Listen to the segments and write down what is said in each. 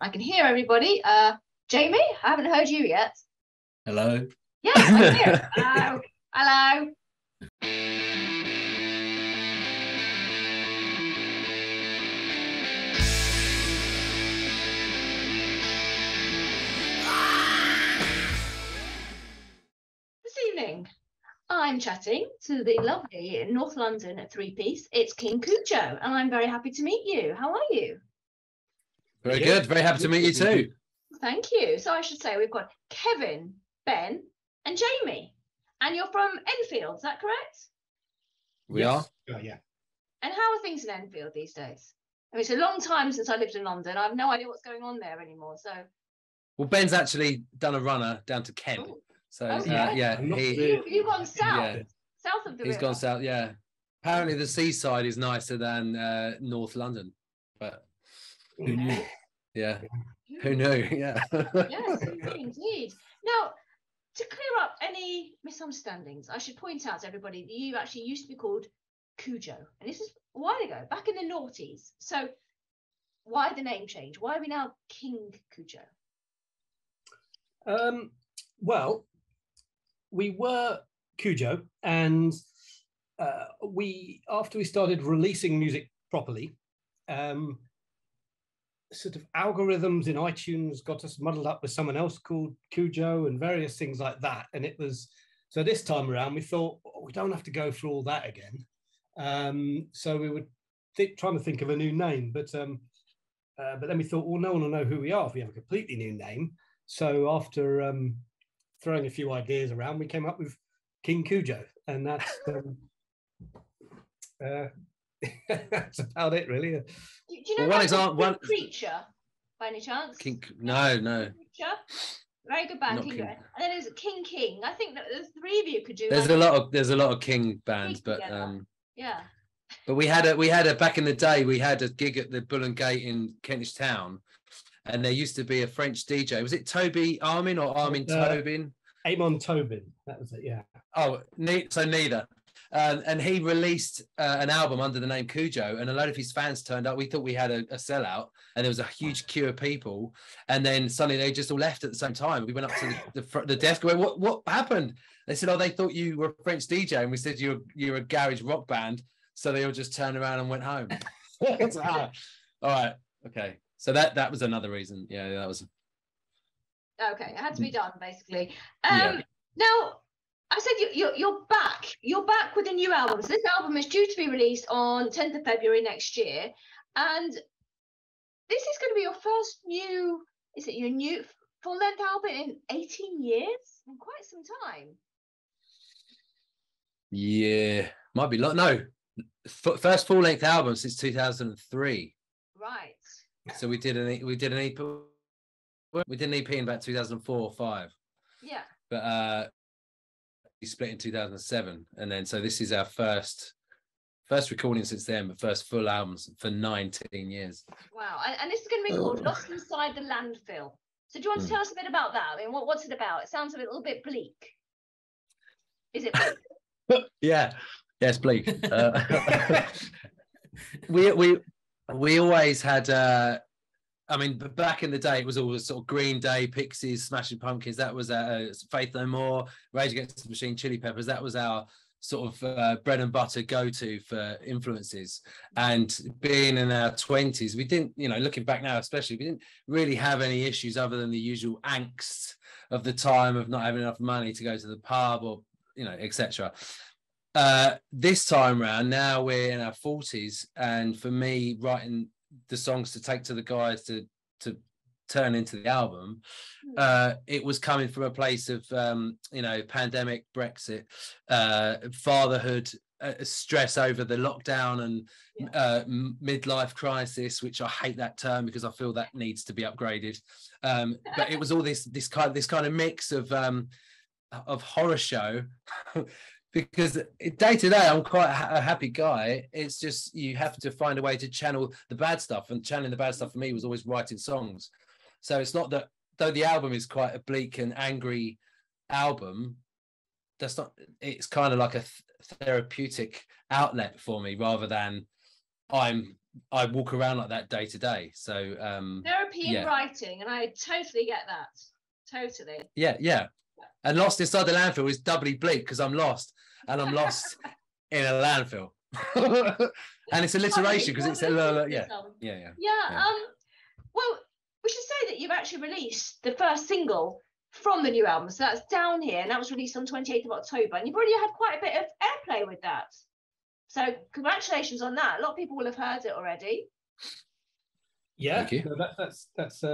I can hear everybody. Jamie, I haven't heard you yet. Hello. Yes, I'm here. Hello. Hello. This evening, I'm chatting to the lovely North London three-piece. It's King Cujo, and I'm very happy to meet you. How are you? Very good. Very happy to meet you too. Thank you. So I should say we've got Kevin, Ben, and Jamie. And you're from Enfield, is that correct? We are. Yeah. And how are things in Enfield these days? I mean, it's a long time since I lived in London. I have no idea what's going on there anymore. So, well, Ben's actually done a runner down to Kent. ooh. So Okay. yeah, You've gone south, yeah, south of the he's river. gone south. Yeah, apparently the seaside is nicer than North London, but who knew? Yeah, who knew? Yeah. Yes, indeed. Now, to clear up any misunderstandings, I should point out to everybody that you actually used to be called Cujo, and this is a while ago, back in the noughties. So, why the name change? Why are we now King Cujo? Well, we were Cujo, and after we started releasing music properly, sort of algorithms in iTunes got us muddled up with someone else called Cujo and various things like that. And it was, so this time around, we thought, we don't have to go through all that again. So we were trying to think of a new name, but then we thought, well, no one will know who we are if we have a completely new name. So after throwing a few ideas around, we came up with King Cujo, and that's that's about it, really. Do you know Well, one example, Creature, by any chance? King, no. Creature? Very good band, King. And then there's King. I think that the three of you could do. There's a lot of King bands, but yeah. But we had a back in the day. We had a gig at the Bull and Gate in Kentish Town, and there used to be a French DJ. Was it Toby Armin or Armin Tobin? Amon Tobin. That was it. Yeah. Oh, so neither. And he released an album under the name Cujo, and a load of his fans turned up. We thought we had a sellout, and there was a huge queue of people. And then suddenly they just all left at the same time. We went up to the desk and went, what happened? They said, oh, they thought you were a French DJ. And we said, you're a garage rock band. So they all just turned around and went home. All right. Okay. So that was another reason. Yeah, that was. Okay. It had to be done, basically. Yeah. Now, I said you're back. You're back with a new album. So this album is due to be released on 10th of February next year. And this is going to be your first your new full-length album in 18 years? In quite some time. Yeah. Might be no. First full-length album since 2003. Right. So we did an EP. We did an EP in about 2004 or 5. Yeah. But we split in 2007, and then so this is our first recording since then, but first full albums for 19 years. Wow. And this is going to be called Lost Inside the Landfill. So do you want to tell us a bit about that? I mean, what's it about? It sounds a little bit bleak. Is it bleak? Yeah. Yes, bleak. We always had. I mean, back in the day, it was always sort of Green Day, Pixies, Smashing Pumpkins. That was Faith No More, Rage Against the Machine, Chili Peppers. That was our sort of bread and butter go-to for influences. And being in our 20s, we didn't, looking back now especially, we didn't really have any issues other than the usual angst of the time of not having enough money to go to the pub or, etc. This time around, now we're in our 40s, and for me, writing the songs to take to the guys to turn into the album, it was coming from a place of pandemic, Brexit, fatherhood, stress over the lockdown, and midlife crisis, which I hate that term because I feel that needs to be upgraded, but it was all this kind of mix of horror show. Because day to day, I'm quite a happy guy. It's just you have to find a way to channel the bad stuff, and channeling the bad stuff for me was always writing songs. So it's not that, though the album is quite a bleak and angry album, it's kind of like a therapeutic outlet for me, rather than I'm I walk around like that day to day. So therapy in writing, and I totally get that. Totally. Yeah. And lost inside the landfill is doubly bleak because I'm lost, and I'm lost in a landfill. And it's alliteration because it's yeah. Well, we should say that you've actually released the first single from the new album, so that's Down Here, and that was released on 28th of October, and you've already had quite a bit of airplay with that. So congratulations on that. A lot of people will have heard it already. Yeah, thank you. That's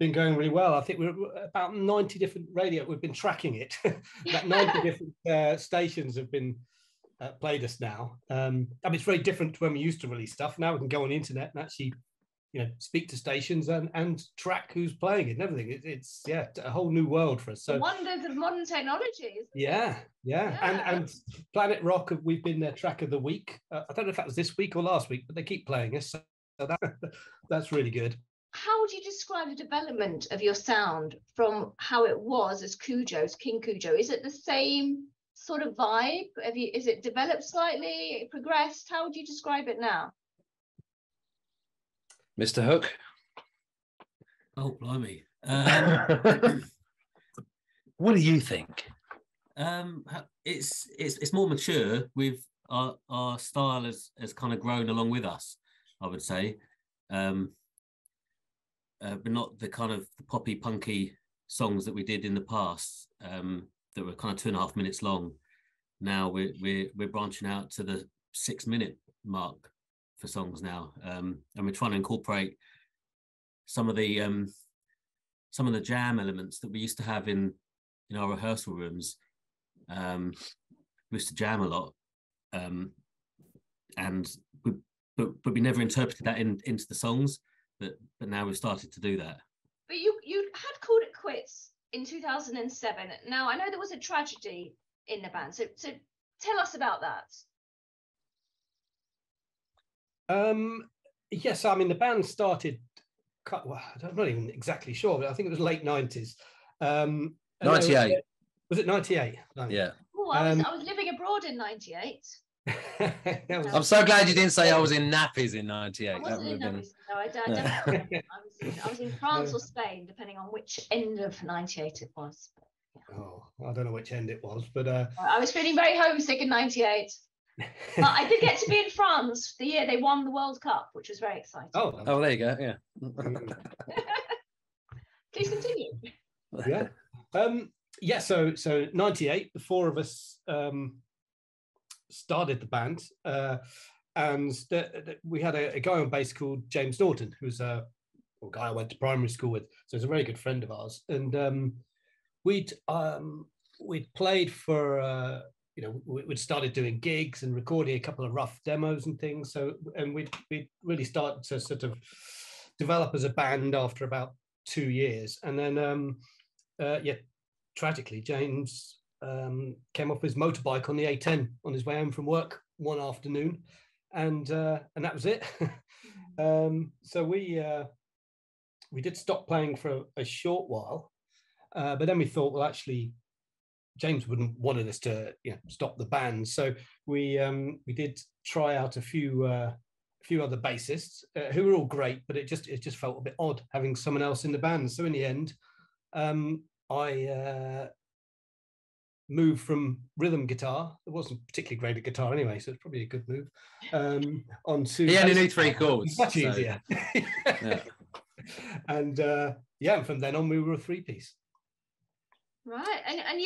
been going really well. I think we're about 90 different radio. We've been tracking it. About 90 different stations have been played us now. I mean, it's very different to when we used to release stuff. Now we can go on the internet and actually, speak to stations and track who's playing it and everything. It's a whole new world for us. So the wonders of modern technology. Yeah. And Planet Rock, we've been their track of the week. I don't know if that was this week or last week, but they keep playing us. So that's really good. How would you describe the development of your sound from how it was as King Cujo? Is it the same sort of vibe? Is it developed slightly, progressed? How would you describe it now? Mr. Hook? Oh, blimey. What do you think? It's more mature. With our style has kind of grown along with us, I would say. But not the kind of the poppy punky songs that we did in the past that were kind of 2.5 minutes long. Now we're branching out to the 6-minute mark for songs now, and we're trying to incorporate some of the jam elements that we used to have in our rehearsal rooms. We used to jam a lot, but we never interpreted that into the songs. But now we've started to do that. But you had called it quits in 2007. Now I know there was a tragedy in the band, so tell us about that. Yes, I mean the band started. Well, I'm not even exactly sure, but I think it was late 90s. 98. Was it 98? Yeah. Oh, I was living abroad in 98. I'm so glad you didn't say I was in nappies in 98. I wasn't in nappies. No, I definitely. I was in France or Spain, depending on which end of 98 it was. Oh, I don't know which end it was, but I was feeling very homesick in 98. But I did get to be in France the year they won the World Cup, which was very exciting. Oh, there you go. Yeah. Please continue. Yeah. So 98, the four of us started the band, and we had a guy on bass called James Norton, who's a guy I went to primary school with. So he's a very good friend of ours, and we'd played for. We'd started doing gigs and recording a couple of rough demos and things. So, and we'd really started to sort of develop as a band after about 2 years. And then, tragically, James came off his motorbike on the A10 on his way home from work one afternoon, and that was it. So we did stop playing for a short while, but then we thought, well, actually, James wouldn't wanted us to stop the band, so we did try out a few other bassists who were all great, but it just felt a bit odd having someone else in the band. So in the end, I moved from rhythm guitar. It wasn't particularly great at guitar anyway, so it's probably a good move. Onto he only knew 3 chords. Much easier. Yeah. And from then on we were a 3-piece. Right, and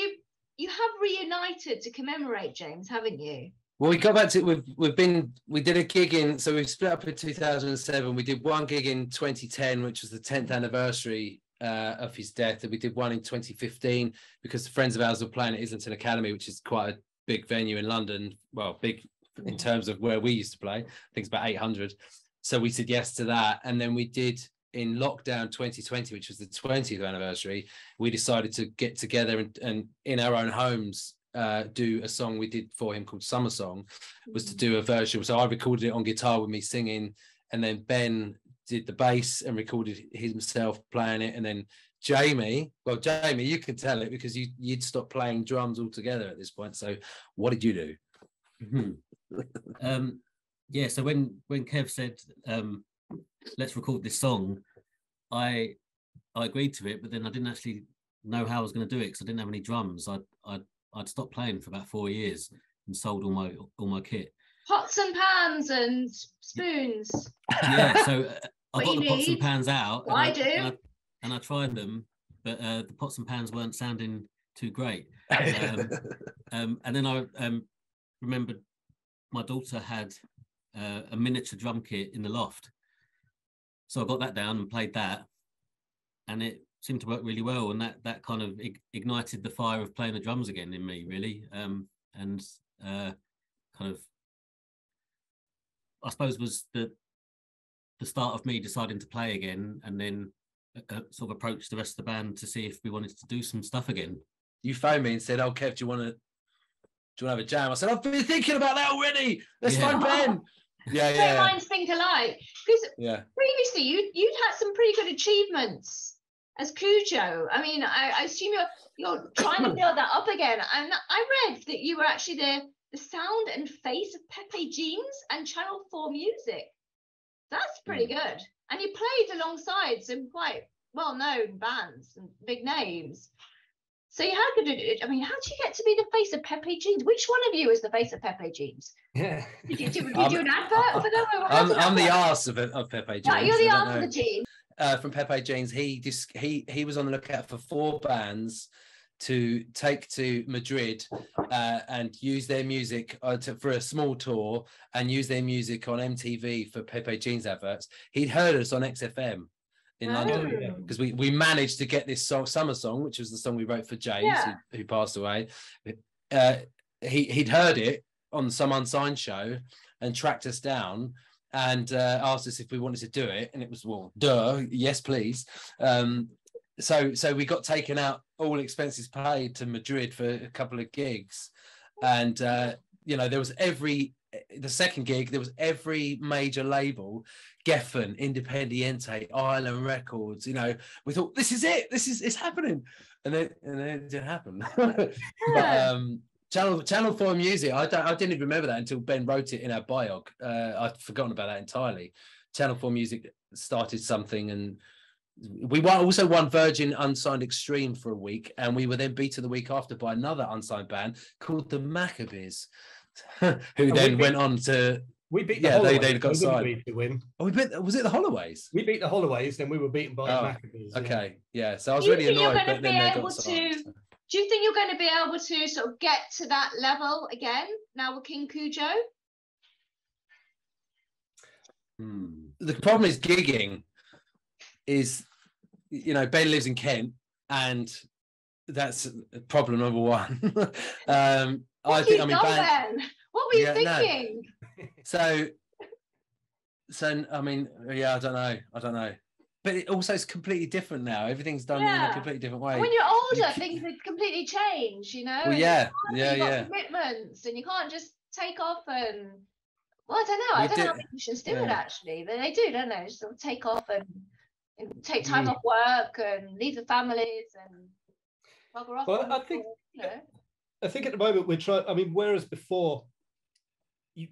you have reunited to commemorate, James, haven't you? Well, we got back to we did a gig so we split up in 2007. We did one gig in 2010, which was the 10th anniversary of his death, and we did one in 2015 because friends of ours were playing at Islington Academy, which is quite a big venue in London. Well, big in terms of where we used to play. I think it's about 800. So we said yes to that, and then we did. In lockdown 2020, which was the 20th anniversary, we decided to get together and in our own homes do a song we did for him called Summer Song, was to do a version. So I recorded it on guitar with me singing, and then Ben did the bass and recorded himself playing it, and then Jamie, you can tell it because you'd stopped playing drums altogether at this point. So what did you do? Yeah, so when Kev said, let's record this song, I agreed to it, but then I didn't actually know how I was going to do it because I didn't have any drums. I'd stopped playing for about 4 years and sold all my kit. Pots and pans and spoons. Yeah, so I got the pots and need. pans out. Well, and I tried them, but the pots and pans weren't sounding too great. And then I remembered my daughter had a miniature drum kit in the loft. So I got that down and played that, and it seemed to work really well. And that kind of ignited the fire of playing the drums again in me, really. And kind of, I suppose, was the start of me deciding to play again, and then sort of approached the rest of the band to see if we wanted to do some stuff again. You phoned me and said, "Oh, Kev, do you want to have a jam?" I said, "I've been thinking about that already. Let's phone Ben." Yeah. Minds think alike. Because previously you'd had some pretty good achievements as Cujo. I mean, I assume you're trying to build that up again. And I read that you were actually the sound and face of Pepe Jeans and Channel 4 Music. That's pretty good. And you played alongside some quite well-known bands and big names. So you had to. I mean, how did you get to be the face of Pepe Jeans? Which one of you is the face of Pepe Jeans? Yeah. Did you do an advert for them? I'm the arse of Pepe Jeans. No, you're the arse of the jeans. From Pepe Jeans, he was on the lookout for 4 bands to take to Madrid and use their music for a small tour and use their music on MTV for Pepe Jeans adverts. He'd heard us on XFM in London because we managed to get this summer song, which was the song we wrote for James, who passed away. He'd heard it on some unsigned show and tracked us down and asked us if we wanted to do it, and it was, well, duh, yes please. So we got taken out, all expenses paid, to Madrid for a couple of gigs, and there was the second gig, there was every major label, Geffen, Independiente, Island Records. We thought, this is it, it's happening, and then it didn't happen. But Channel 4 Music, I didn't even remember that until Ben wrote it in our biog. I'd forgotten about that entirely. Channel 4 Music started something, and we also won Virgin Unsigned Extreme for a week, and we were then beaten the week after by another unsigned band called the Maccabees, who then went on to. We beat the Holloways. They got signed to win. Oh, was it the Holloways? We beat the Holloways, then we were beaten by the Maccabees. Okay, yeah. So I was really annoyed, but then they got signed. Do you think you're going to be able to sort of get to that level again now with King Cujo? The problem is gigging. Is, Ben lives in Kent, and that's problem number one. Ben? What were you thinking? No. So I mean, I don't know. But it also is completely different now. Everything's done in a completely different way. When you're older, things completely change, Well, You've got commitments, and you can't just take off and. Well, I don't know. I don't know how musicians do it actually, but they do, don't they? Just sort of take off and take time off work and leave the families and bugger off. Well, I think at the moment we're trying. I mean, whereas before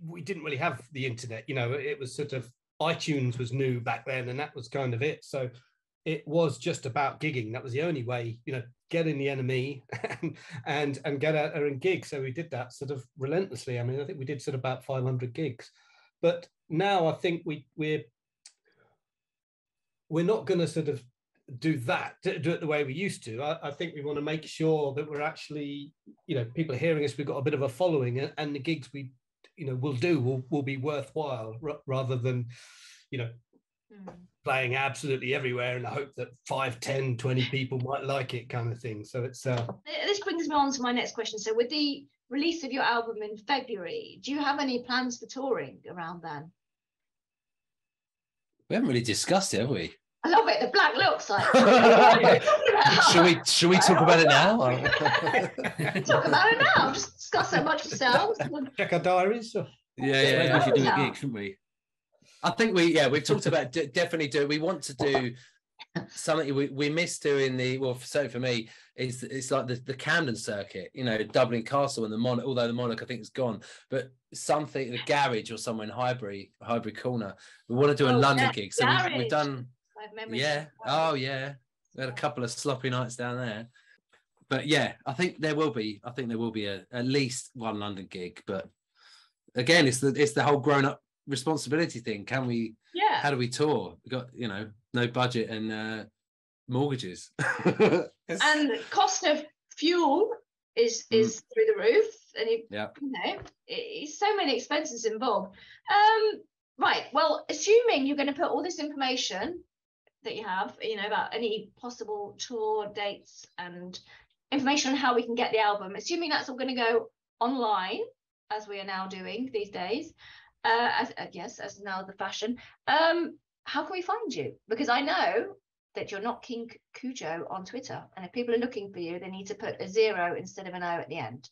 we didn't really have the internet. It was sort of, iTunes was new back then, and that was kind of it. So it was just about gigging. That was the only way, get in the enemy and get out there and gig. So we did that sort of relentlessly. I mean, I think we did sort of about 500 gigs. But now I think we're not going to sort of do it the way we used to. I think we want to make sure that we're actually, people are hearing us, we've got a bit of a following, and the gigs we will be worthwhile, rather than playing absolutely everywhere in the hope that 5, 10, 20 people might like it, kind of thing. So it's this brings me on to my next question. So with the release of your album in February, do you have any plans for touring around then? We haven't really discussed it, have we? I love it. The black looks like. Should we talk about it now? Talk about it now. Just discuss so much yourselves. Check our diaries. Yeah. We should do a gig, shouldn't we? I think we've talked about definitely do. We want to do something we miss doing certainly for me is it's like the Camden circuit, you know, Dublin Castle and the Monarch, although the Monarch I think is gone, but something, the Garage or somewhere in Highbury Corner. We want to do a London gig. So we've done, yeah. Oh yeah. We had a couple of sloppy nights down there. But yeah, I think there will be at least one London gig. But again, it's the whole grown up responsibility thing. Can we, how do we tour? We got, you know, no budget and mortgages. And the cost of fuel is through the roof, and you know, it's so many expenses involved. Right, well, assuming you're going to put all this information that you have, you know, about any possible tour dates and information on how we can get the album, assuming that's all going to go online, as we are now doing these days, as now the fashion, how can we find you? Because I know that you're not King Cujo on Twitter, and if people are looking for you, they need to put a 0 instead of an O at the end.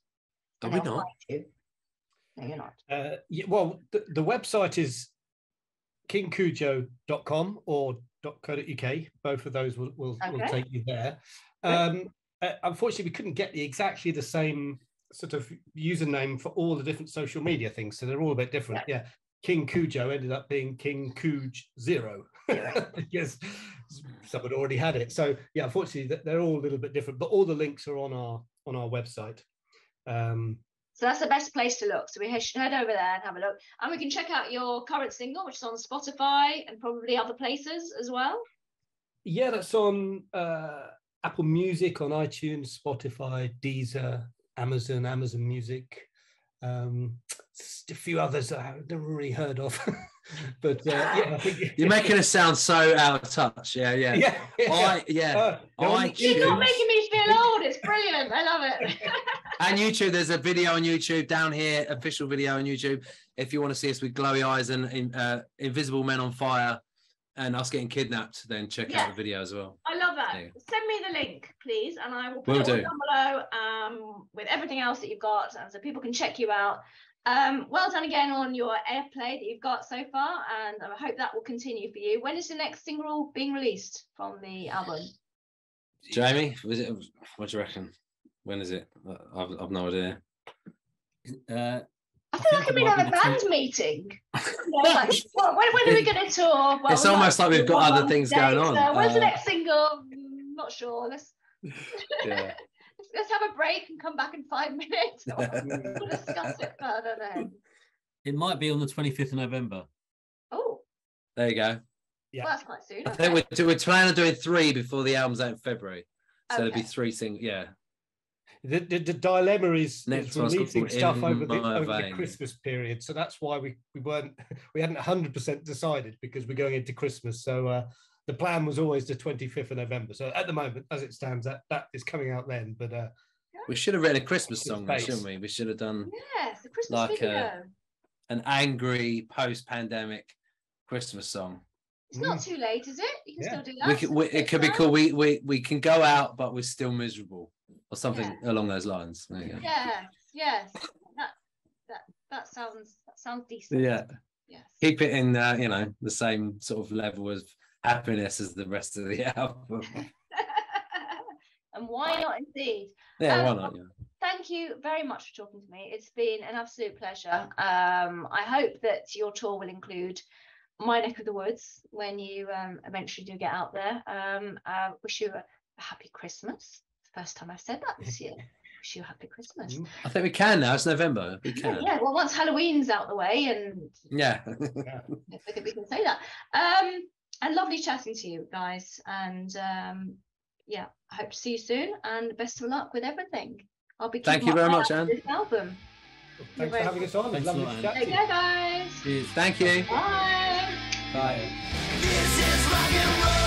Are we not? No, you're not. Well, the website is kingcujo.com or .co.uk. Both of those will take you there. Unfortunately, we couldn't get exactly the same sort of username for all the different social media things, so they're all a bit different. Yeah. King Cujo ended up being King Cuj 0 because someone already had it. So yeah, unfortunately, they're all a little bit different, but all the links are on our website. So that's the best place to look. So we should head over there and have a look, and we can check out your current single, which is on Spotify and probably other places as well. Yeah, that's on Apple Music, on iTunes, Spotify, Deezer, Amazon Music. A few others that I haven't really heard of. But yeah, I think you're making us sound so out of touch. Yeah. You're not making me feel old. It's brilliant. I love it. And YouTube, there's a video on YouTube down here, official video on YouTube. If you want to see us with glowy eyes and invisible men on fire and us getting kidnapped, then check out the video as well. I love that. Send me the link, please, and I will put it all down below with everything else that you've got, and so people can check you out. Well done again on your airplay that you've got so far, and I hope that will continue for you. When is the next single being released from the album? Jamie, what do you reckon? When is it? I've no idea. I feel like I've been on a band meeting. When are we going to tour? Well, it's almost like we've got other things going on. When's the next single? Not sure. Let's have a break and come back in 5 minutes. We'll discuss it further then. It might be on the 25th of November. Oh. There you go. Yeah. Well, that's quite soon. I think we're planning on doing 3 before the album's out in February. So there'll be 3 singles. Yeah. The dilemma is releasing stuff over the Christmas period, so that's why we hadn't 100% decided, because we're going into Christmas. So the plan was always the 25th of November. So at the moment, as it stands, that is coming out then. But we should have written a Christmas song, shouldn't we? We should have done the Christmas video. An angry post-pandemic Christmas song. It's not too late, is it? You can still do that. It could be cool. We can go out, but we're still miserable. Or something along those lines. There you go. Yes. That sounds decent. Yeah. Yes. Keep it in the same sort of level of happiness as the rest of the album. And why not indeed? Yeah, why not? Yeah. Thank you very much for talking to me. It's been an absolute pleasure. I hope that your tour will include my neck of the woods when you eventually do get out there. I wish you a happy Christmas. First time I've said that this year. Wish you a happy Christmas. I think we can now. It's November. We can. Yeah. Well, once Halloween's out the way, and I think we can say that. And lovely chatting to you guys. And I hope to see you soon. And best of luck with everything. I'll be. Thank you very much, Anne. This album. Thanks for having us on. Thanks lovely to chat. Take care, guys. Thank you. Bye. Bye. This is rock and roll.